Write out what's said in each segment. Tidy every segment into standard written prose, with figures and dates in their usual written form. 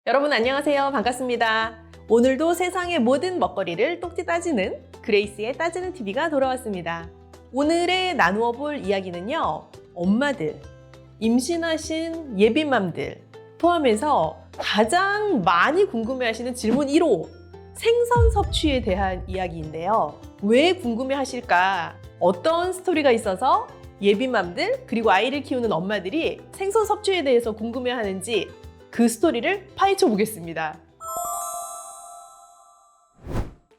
여러분 안녕하세요. 반갑습니다. 오늘도 세상의 모든 먹거리를 똑띠 따지는 그레이스의 따지는 TV가 돌아왔습니다. 오늘의 나누어 볼 이야기는요. 엄마들, 임신하신 예비맘들 포함해서 가장 많이 궁금해하시는 질문 1호 생선 섭취에 대한 이야기인데요. 왜 궁금해하실까? 어떤 스토리가 있어서 예비맘들 그리고 아이를 키우는 엄마들이 생선 섭취에 대해서 궁금해하는지 그 스토리를 파헤쳐 보겠습니다.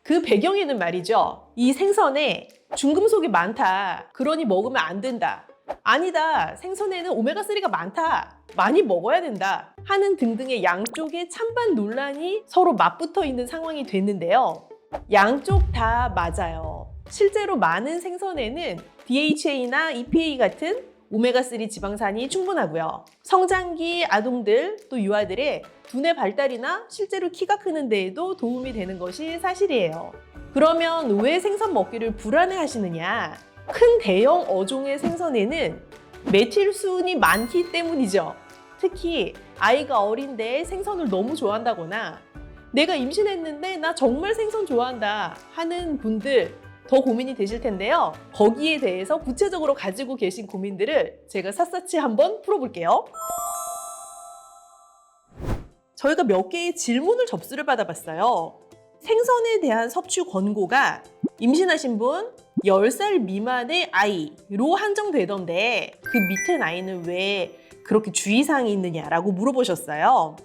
그 배경에는 말이죠. 이 생선에 중금속이 많다. 그러니 먹으면 안 된다. 아니다. 생선에는 오메가3가 많다. 많이 먹어야 된다. 하는 등등의 양쪽의 찬반 논란이 서로 맞붙어 있는 상황이 됐는데요. 양쪽 다 맞아요. 실제로 많은 생선에는 DHA나 EPA 같은 오메가3 지방산이 충분하고요. 성장기 아동들 또 유아들의 두뇌 발달이나 실제로 키가 크는 데에도 도움이 되는 것이 사실이에요. 그러면 왜 생선 먹기를 불안해 하시느냐? 큰 대형 어종의 생선에는 메틸수은이 많기 때문이죠. 특히 아이가 어린데 생선을 너무 좋아한다거나 내가 임신했는데 나 정말 생선 좋아한다 하는 분들 더 고민이 되실 텐데요. 거기에 대해서 구체적으로 가지고 계신 고민들을 제가 샅샅이 한번 풀어볼게요. 저희가 몇 개의 질문을 접수를 받아봤어요. 생선에 대한 섭취 권고가 임신하신 분 10살 미만의 아이로 한정되던데 그 밑에 나이는 왜 그렇게 주의사항이 있느냐라고 물어보셨어요.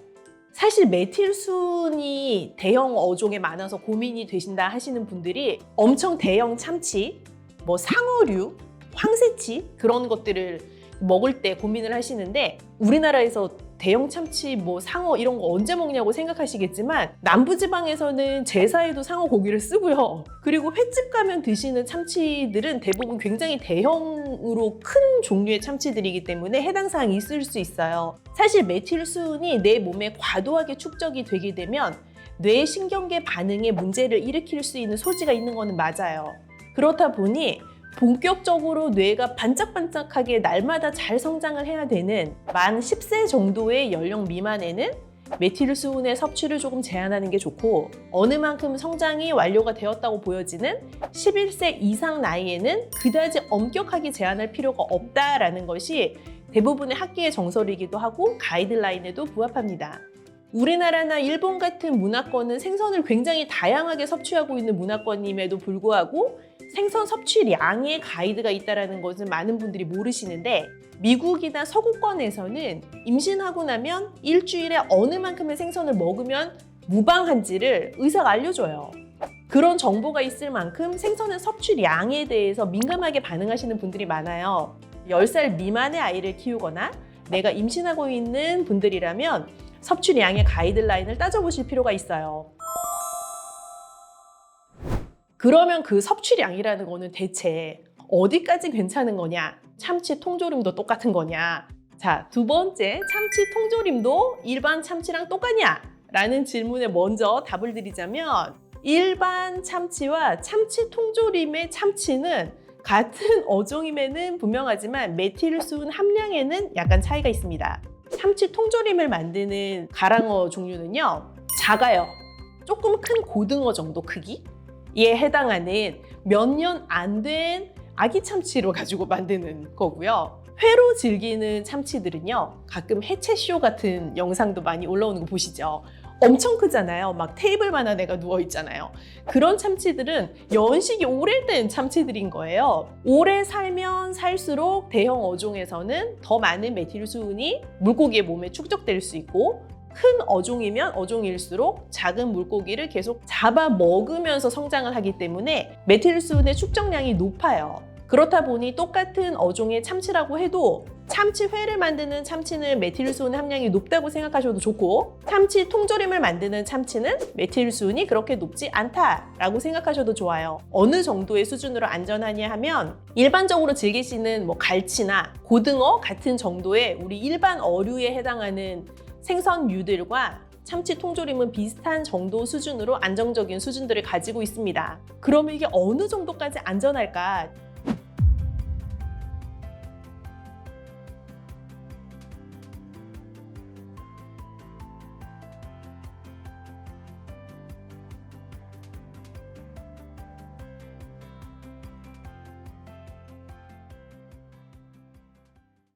사실 메틸순이 대형 어종에 많아서 고민이 되신다 하시는 분들이 엄청 대형 참치, 뭐 상어류, 황새치 그런 것들을 먹을 때 고민을 하시는데 우리나라에서 대형 참치, 뭐 상어 이런 거 언제 먹냐고 생각하시겠지만 남부지방에서는 제사에도 상어 고기를 쓰고요. 그리고 횟집 가면 드시는 참치들은 대부분 굉장히 대형으로 큰 종류의 참치들이기 때문에 해당 사항이 있을 수 있어요. 사실 메틸수은이 내 몸에 과도하게 축적이 되게 되면 뇌 신경계 반응에 문제를 일으킬 수 있는 소지가 있는 거는 맞아요. 그렇다 보니 본격적으로 뇌가 반짝반짝하게 날마다 잘 성장을 해야 되는 만 10세 정도의 연령 미만에는 메틸수은의 섭취를 조금 제한하는 게 좋고 어느 만큼 성장이 완료가 되었다고 보여지는 11세 이상 나이에는 그다지 엄격하게 제한할 필요가 없다라는 것이 대부분의 학계의 정설이기도 하고 가이드라인에도 부합합니다. 우리나라나 일본 같은 문화권은 생선을 굉장히 다양하게 섭취하고 있는 문화권임에도 불구하고 생선 섭취량의 가이드가 있다는 것은 많은 분들이 모르시는데 미국이나 서구권에서는 임신하고 나면 일주일에 어느 만큼의 생선을 먹으면 무방한지를 의사가 알려줘요. 그런 정보가 있을 만큼 생선의 섭취량에 대해서 민감하게 반응하시는 분들이 많아요. 10살 미만의 아이를 키우거나 내가 임신하고 있는 분들이라면 섭취량의 가이드라인을 따져보실 필요가 있어요. 그러면 그 섭취량이라는 거는 대체 어디까지 괜찮은 거냐? 참치 통조림도 똑같은 거냐? 자, 두 번째, 참치 통조림도 일반 참치랑 똑같냐? 라는 질문에 먼저 답을 드리자면 일반 참치와 참치 통조림의 참치는 같은 어종임에는 분명하지만 메틸수은 함량에는 약간 차이가 있습니다. 참치 통조림을 만드는 가랑어 종류는요 작아요. 조금 큰 고등어 정도 크기에 해당하는 몇 년 안 된 아기 참치로 가지고 만드는 거고요. 회로 즐기는 참치들은요 가끔 해체쇼 같은 영상도 많이 올라오는 거 보시죠. 엄청 크잖아요. 막 테이블만한 애가 누워있잖아요. 그런 참치들은 연식이 오래된 참치들인 거예요. 오래 살면 살수록 대형 어종에서는 더 많은 메틸수은이 물고기의 몸에 축적될 수 있고 큰 어종이면 어종일수록 작은 물고기를 계속 잡아 먹으면서 성장을 하기 때문에 메틸수은의 축적량이 높아요. 그렇다 보니 똑같은 어종의 참치라고 해도 참치회를 만드는 참치는 메틸수은 함량이 높다고 생각하셔도 좋고 참치 통조림을 만드는 참치는 메틸수은이 그렇게 높지 않다라고 생각하셔도 좋아요. 어느 정도의 수준으로 안전하냐 하면 일반적으로 즐기시는 뭐 갈치나 고등어 같은 정도의 우리 일반 어류에 해당하는 생선류들과 참치 통조림은 비슷한 정도 수준으로 안정적인 수준들을 가지고 있습니다. 그러면 이게 어느 정도까지 안전할까?